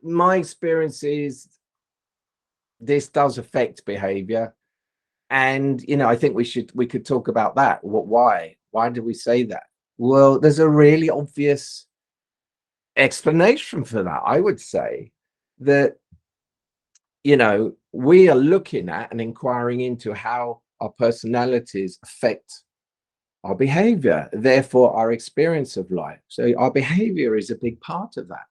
My experience is this does affect behavior. And, I think we could talk about that. Why do we say that? Well, there's a really obvious explanation for that. I would say that, we are looking at and inquiring into how our personalities affect our behavior, therefore our experience of life. So our behavior is a big part of that.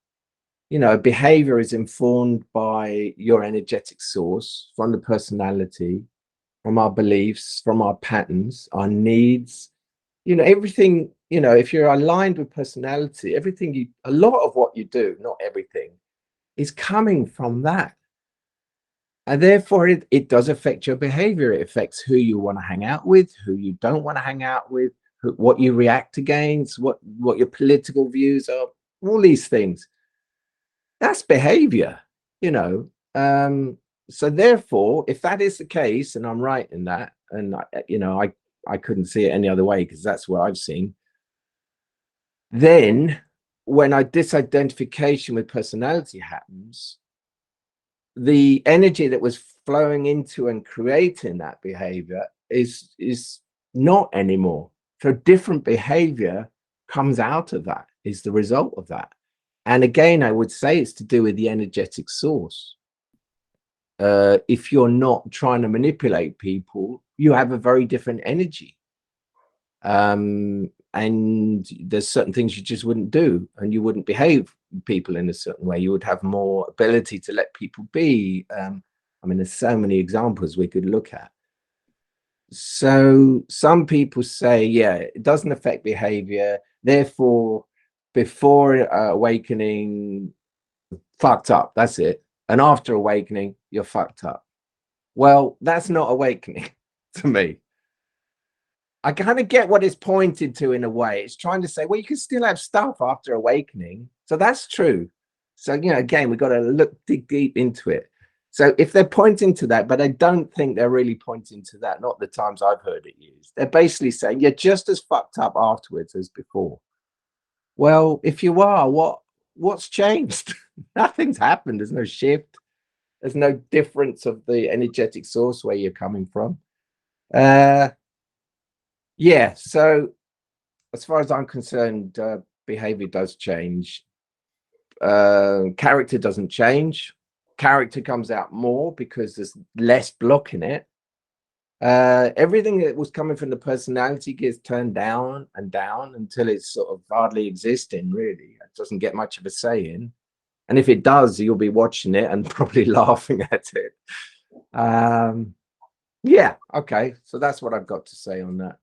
Behavior is informed by your energetic source, from the personality, from our beliefs, from our patterns, our needs, everything. If you're aligned with personality, a lot of what you do, not everything, is coming from that. And therefore it does affect your behavior. It affects who you want to hang out with, who you don't want to hang out with, what you react against, what your political views are, all these things. That's behavior, so therefore, if that is the case, and I'm right in that, and I couldn't see it any other way, because that's what I've seen, then when a disidentification with personality happens, the energy that was flowing into and creating that behavior is not anymore. So different behavior comes out of that, is the result of that. And again, I would say it's to do with the energetic source. If you're not trying to manipulate people, you have a very different energy. And there's certain things you just wouldn't do, and you wouldn't behave people in a certain way. You would have more ability to let people be. There's so many examples we could look at. So some people say, yeah, it doesn't affect behavior. Therefore, before awakening, fucked up. That's it. And after awakening, you're fucked up. Well, that's not awakening to me. I kind of get what it's pointed to in a way. It's trying to say, well, you can still have stuff after awakening. So that's true. So, again, we've got to dig deep into it. So if they're pointing to that, but I don't think they're really pointing to that, not the times I've heard it used. They're basically saying you're just as fucked up afterwards as before. Well, if you are, what's changed? Nothing's happened. There's no shift. There's no difference of the energetic source where you're coming from. Yeah, so as far as I'm concerned, behavior does change. Character doesn't change. Character comes out more because there's less block in it. Everything that was coming from the personality gets turned down and down until it's sort of hardly existing, really. It doesn't get much of a say in. And if it does, you'll be watching it and probably laughing at it. Yeah, okay. So that's what I've got to say on that.